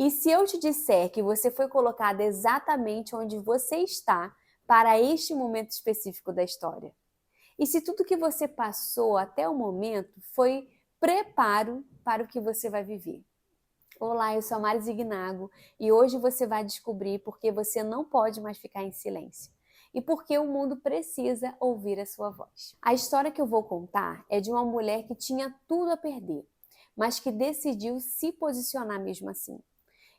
E se eu te disser que você foi colocada exatamente onde você está para este momento específico da história? E se tudo que você passou até o momento foi preparo para o que você vai viver? Olá, eu sou a Mari Zignago e hoje você vai descobrir por que você não pode mais ficar em silêncio e por que o mundo precisa ouvir a sua voz. A história que eu vou contar é de uma mulher que tinha tudo a perder, mas que decidiu se posicionar mesmo assim.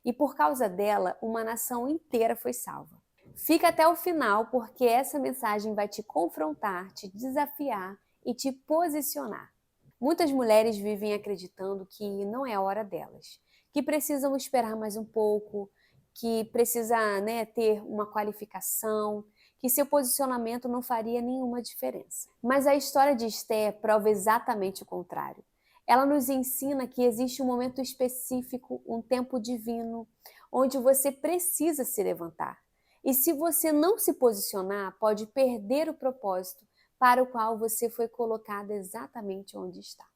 E por causa dela, uma nação inteira foi salva. Fica até o final, porque essa mensagem vai te confrontar, te desafiar e te posicionar. Muitas mulheres vivem acreditando que não é a hora delas, que precisam esperar mais um pouco, que precisa, ter uma qualificação, que seu posicionamento não faria nenhuma diferença. Mas a história de Esté prova exatamente o contrário. Ela nos ensina que existe um momento específico, um tempo divino, onde você precisa se levantar. E se você não se posicionar, pode perder o propósito para o qual você foi colocada exatamente onde está.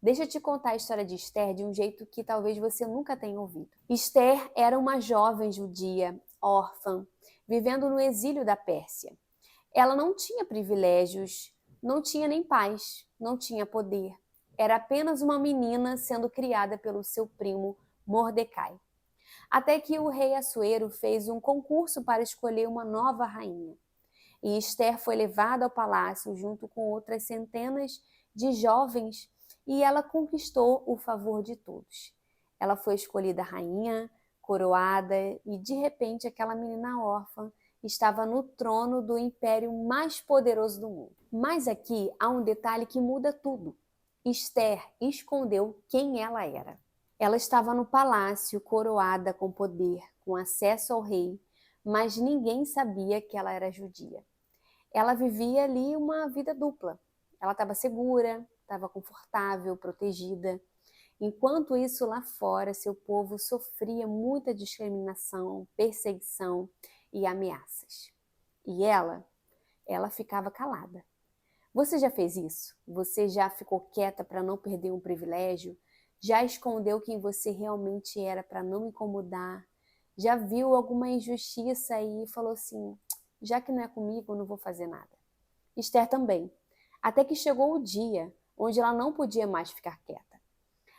Deixa eu te contar a história de Esther de um jeito que talvez você nunca tenha ouvido. Esther era uma jovem judia, órfã, vivendo no exílio da Pérsia. Ela não tinha privilégios, não tinha nem paz, não tinha poder. Era apenas uma menina sendo criada pelo seu primo Mordecai. Até que o rei Assuero fez um concurso para escolher uma nova rainha. E Esther foi levada ao palácio junto com outras centenas de jovens e ela conquistou o favor de todos. Ela foi escolhida rainha, coroada e de repente aquela menina órfã estava no trono do império mais poderoso do mundo. Mas aqui há um detalhe que muda tudo. Esther escondeu quem ela era. Ela estava no palácio, coroada com poder, com acesso ao rei, mas ninguém sabia que ela era judia. Ela vivia ali uma vida dupla. Ela estava segura, estava confortável, protegida. Enquanto isso, lá fora, seu povo sofria muita discriminação, perseguição e ameaças. E ela ficava calada. Você já fez isso? Você já ficou quieta para não perder um privilégio? Já escondeu quem você realmente era para não incomodar? Já viu alguma injustiça e falou assim, já que não é comigo, eu não vou fazer nada? Esther também. Até que chegou o dia onde ela não podia mais ficar quieta.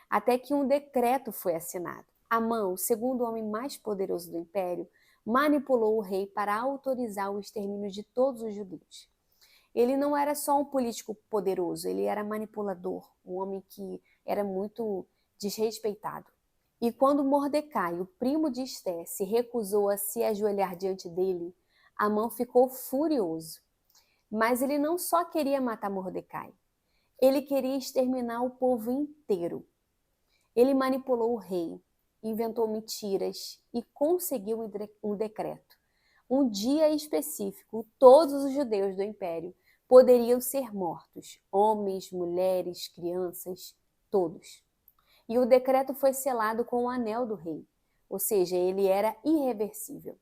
Até que um decreto foi assinado. Amã, o segundo homem mais poderoso do império, manipulou o rei para autorizar o extermínio de todos os judeus. Ele não era só um político poderoso, ele era manipulador, um homem que era muito desrespeitado. E quando Mordecai, o primo de Esté, se recusou a se ajoelhar diante dele, Amã ficou furioso. Mas ele não só queria matar Mordecai, ele queria exterminar o povo inteiro. Ele manipulou o rei, inventou mentiras e conseguiu um decreto. Um dia específico, todos os judeus do império poderiam ser mortos, homens, mulheres, crianças, todos. E o decreto foi selado com o anel do rei, ou seja, ele era irreversível.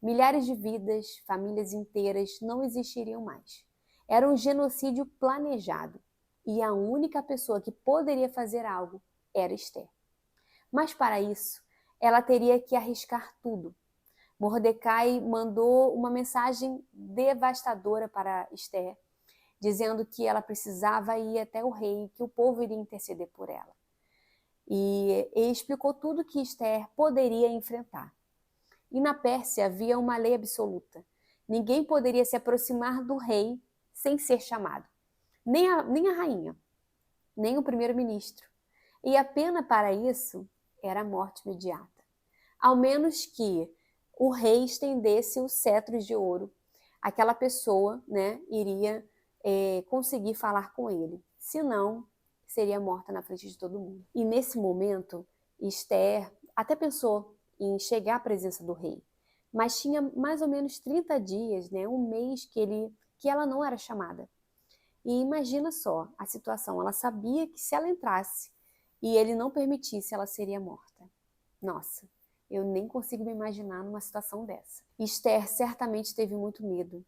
Milhares de vidas, famílias inteiras não existiriam mais. Era um genocídio planejado e a única pessoa que poderia fazer algo era Esther. Mas para isso, ela teria que arriscar tudo. Mordecai mandou uma mensagem devastadora para Esther, dizendo que ela precisava ir até o rei, que o povo iria interceder por ela. E ele explicou tudo que Esther poderia enfrentar. E na Pérsia havia uma lei absoluta. Ninguém poderia se aproximar do rei sem ser chamado. Nem a rainha, nem o primeiro-ministro. E a pena para isso era a morte imediata. Ao menos que o rei estendesse os cetros de ouro, aquela pessoa, iria conseguir falar com ele. Senão, seria morta na frente de todo mundo. E nesse momento, Esther até pensou em chegar à presença do rei, mas tinha mais ou menos 30 dias, um mês que ela não era chamada. E imagina só a situação, ela sabia que se ela entrasse e ele não permitisse, ela seria morta. Nossa, eu nem consigo me imaginar numa situação dessa. Esther certamente teve muito medo.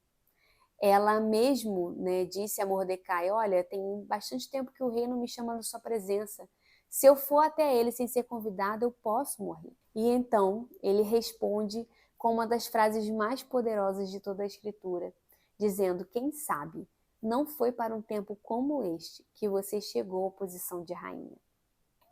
Ela mesmo, disse a Mordecai, olha, tem bastante tempo que o rei não me chama na sua presença. Se eu for até ele sem ser convidada, eu posso morrer. E então ele responde com uma das frases mais poderosas de toda a Escritura, dizendo: quem sabe, não foi para um tempo como este que você chegou à posição de rainha.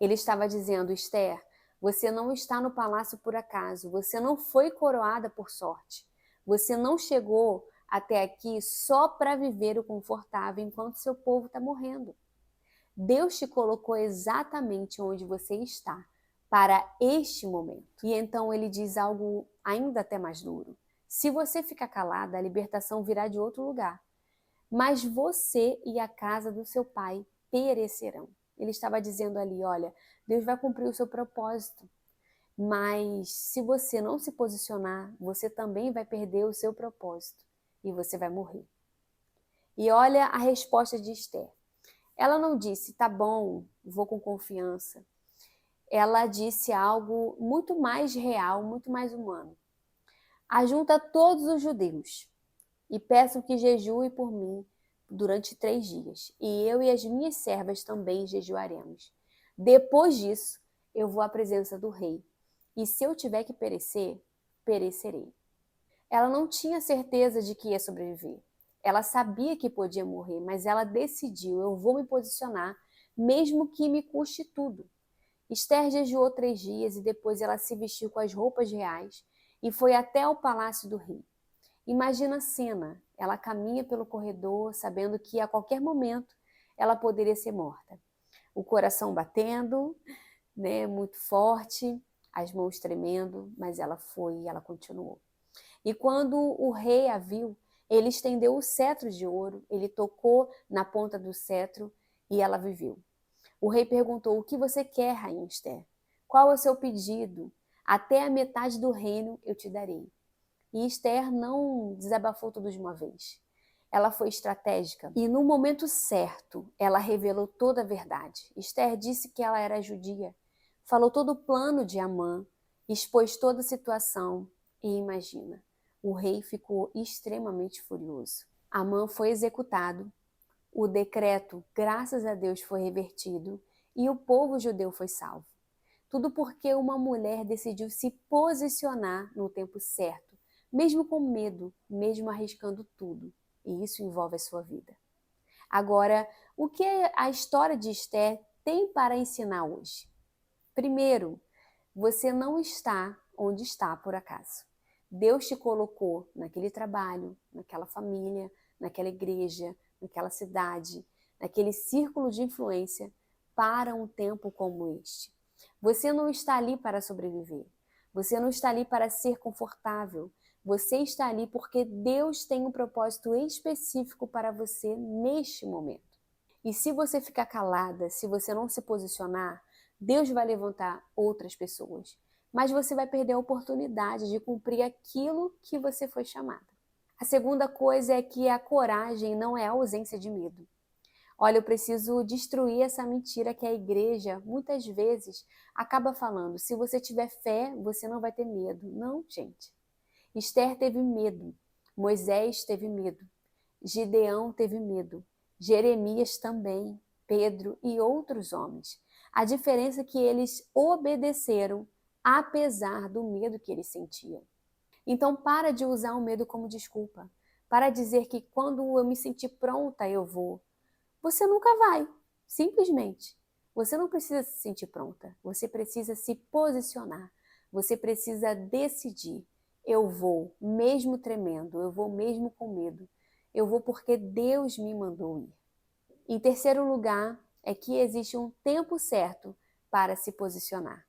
Ele estava dizendo: Esther, você não está no palácio por acaso, você não foi coroada por sorte, você não chegou até aqui só para viver o confortável enquanto seu povo está morrendo. Deus te colocou exatamente onde você está para este momento. E então ele diz algo ainda até mais duro. Se você ficar calada, a libertação virá de outro lugar. Mas você e a casa do seu pai perecerão. Ele estava dizendo ali, olha, Deus vai cumprir o seu propósito. Mas se você não se posicionar, você também vai perder o seu propósito e você vai morrer. E olha a resposta de Esther. Ela não disse, tá bom, vou com confiança. Ela disse algo muito mais real, muito mais humano. Ajunta todos os judeus e peçam que jejuem por mim durante 3 dias. E eu e as minhas servas também jejuaremos. Depois disso, eu vou à presença do rei. E se eu tiver que perecer, perecerei. Ela não tinha certeza de que ia sobreviver. Ela sabia que podia morrer, mas ela decidiu, eu vou me posicionar, mesmo que me custe tudo. Esther jejuou 3 dias e depois ela se vestiu com as roupas reais e foi até o palácio do rei. Imagina a cena, ela caminha pelo corredor sabendo que a qualquer momento ela poderia ser morta. O coração batendo, né, muito forte, as mãos tremendo, mas ela foi e ela continuou. E quando o rei a viu, ele estendeu o cetro de ouro, ele tocou na ponta do cetro e ela viveu. O rei perguntou: o que você quer, rainha Esther? Qual é o seu pedido? Até a metade do reino eu te darei. E Esther não desabafou tudo de uma vez. Ela foi estratégica e no momento certo ela revelou toda a verdade. Esther disse que ela era judia, falou todo o plano de Amã, expôs toda a situação e imagina, o rei ficou extremamente furioso. Amã foi executado, o decreto, graças a Deus, foi revertido e o povo judeu foi salvo. Tudo porque uma mulher decidiu se posicionar no tempo certo, mesmo com medo, mesmo arriscando tudo. E isso envolve a sua vida. Agora, o que a história de Esther tem para ensinar hoje? Primeiro, você não está onde está por acaso. Deus te colocou naquele trabalho, naquela família, naquela igreja, naquela cidade, naquele círculo de influência para um tempo como este. Você não está ali para sobreviver. Você não está ali para ser confortável. Você está ali porque Deus tem um propósito específico para você neste momento. E se você ficar calada, se você não se posicionar, Deus vai levantar outras pessoas. Mas você vai perder a oportunidade de cumprir aquilo que você foi chamada. A segunda coisa é que a coragem não é a ausência de medo. Olha, eu preciso destruir essa mentira que a igreja, muitas vezes, acaba falando. Se você tiver fé, você não vai ter medo. Não, gente. Esther teve medo. Moisés teve medo. Gideão teve medo. Jeremias também. Pedro e outros homens. A diferença é que eles obedeceram, apesar do medo que eles sentiam. Então, para de usar o medo como desculpa. Para dizer que quando eu me sentir pronta, eu vou. Você nunca vai, simplesmente. Você não precisa se sentir pronta, você precisa se posicionar, você precisa decidir. Eu vou, mesmo tremendo, eu vou mesmo com medo, eu vou porque Deus me mandou ir. Em terceiro lugar, é que existe um tempo certo para se posicionar.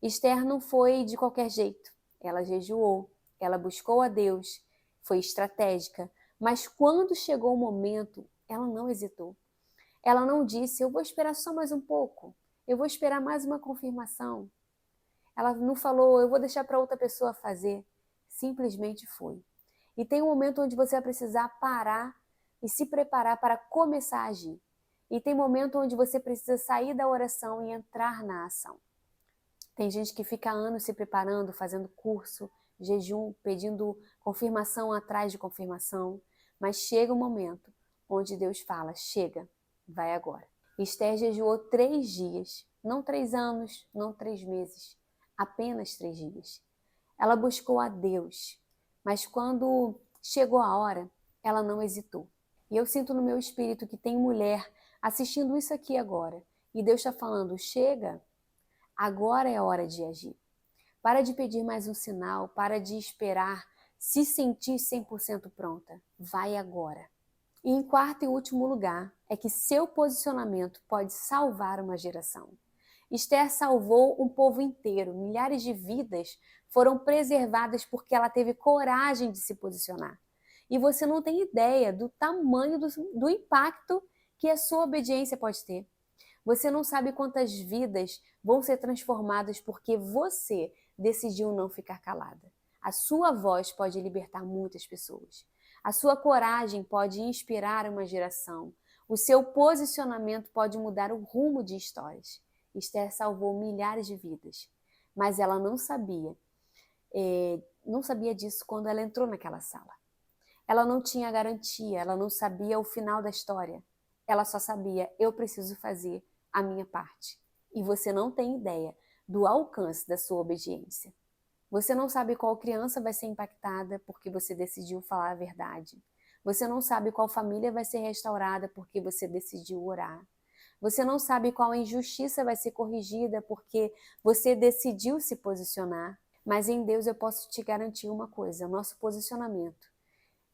Esther não foi de qualquer jeito, ela jejuou, ela buscou a Deus, foi estratégica, mas quando chegou o momento, ela não hesitou. Ela não disse, eu vou esperar só mais um pouco, eu vou esperar mais uma confirmação. Ela não falou, eu vou deixar para outra pessoa fazer. Simplesmente foi. E tem um momento onde você vai precisar parar e se preparar para começar a agir. E tem momento onde você precisa sair da oração e entrar na ação. Tem gente que fica anos se preparando, fazendo curso, jejum, pedindo confirmação atrás de confirmação. Mas chega um momento onde Deus fala, chega, vai agora. Esther jejuou 3 dias, não 3 anos, não 3 meses, Apenas 3 dias. Ela buscou a Deus, mas quando chegou a hora, ela não hesitou. E eu sinto no meu espírito que tem mulher assistindo isso aqui agora. E Deus está falando, chega, agora é a hora de agir. Para de pedir mais um sinal, para de esperar se sentir 100% pronta. Vai agora. E em quarto e último lugar, é que seu posicionamento pode salvar uma geração. Esther salvou um povo inteiro, milhares de vidas foram preservadas porque ela teve coragem de se posicionar. E você não tem ideia do tamanho do impacto que a sua obediência pode ter. Você não sabe quantas vidas vão ser transformadas porque você decidiu não ficar calada. A sua voz pode libertar muitas pessoas. A sua coragem pode inspirar uma geração. O seu posicionamento pode mudar o rumo de histórias. Esther salvou milhares de vidas, mas ela não sabia disso quando ela entrou naquela sala. Ela não tinha garantia, ela não sabia o final da história. Ela só sabia, eu preciso fazer a minha parte. E você não tem ideia do alcance da sua obediência. Você não sabe qual criança vai ser impactada porque você decidiu falar a verdade. Você não sabe qual família vai ser restaurada porque você decidiu orar. Você não sabe qual injustiça vai ser corrigida porque você decidiu se posicionar. Mas em Deus eu posso te garantir uma coisa, o nosso posicionamento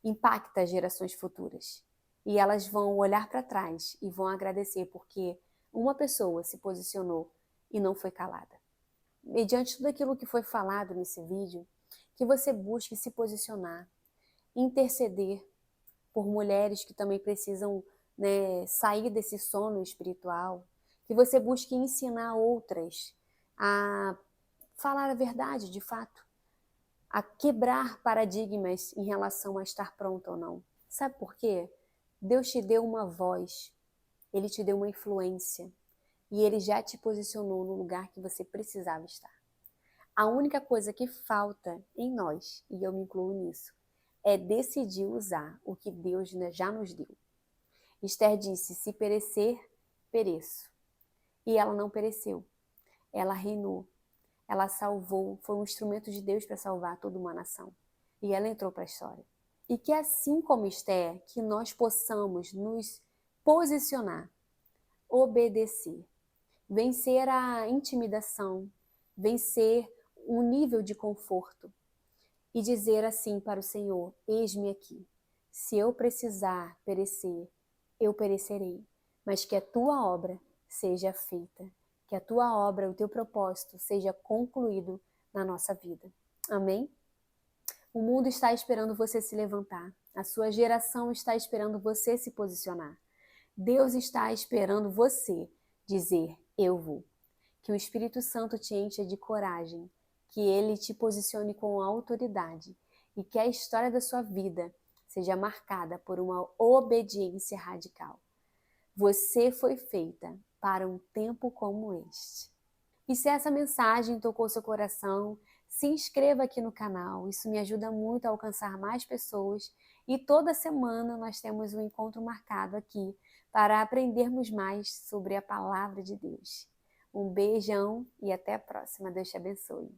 impacta as gerações futuras. E elas vão olhar para trás e vão agradecer porque uma pessoa se posicionou e não foi calada. Mediante tudo aquilo que foi falado nesse vídeo, que você busque se posicionar, interceder por mulheres que também precisam, sair desse sono espiritual, que você busque ensinar outras a falar a verdade de fato, a quebrar paradigmas em relação a estar pronta ou não. Sabe por quê? Deus te deu uma voz, Ele te deu uma influência e Ele já te posicionou no lugar que você precisava estar. A única coisa que falta em nós, e eu me incluo nisso, é decidir usar o que Deus já nos deu. Esther disse, se perecer, pereço. E ela não pereceu. Ela reinou. Ela salvou, foi um instrumento de Deus para salvar toda uma nação. E ela entrou para a história. E que assim como Esther, que nós possamos nos posicionar, obedecer, vencer a intimidação, vencer um nível de conforto e dizer assim para o Senhor, eis-me aqui, se eu precisar perecer, eu perecerei, mas que a tua obra seja feita, que a tua obra, o teu propósito seja concluído na nossa vida. Amém? O mundo está esperando você se levantar, a sua geração está esperando você se posicionar. Deus está esperando você dizer, eu vou. Que o Espírito Santo te encha de coragem, que Ele te posicione com autoridade e que a história da sua vida seja marcada por uma obediência radical. Você foi feita para um tempo como este. E se essa mensagem tocou seu coração, se inscreva aqui no canal, isso me ajuda muito a alcançar mais pessoas e toda semana nós temos um encontro marcado aqui para aprendermos mais sobre a palavra de Deus. Um beijão e até a próxima. Deus te abençoe.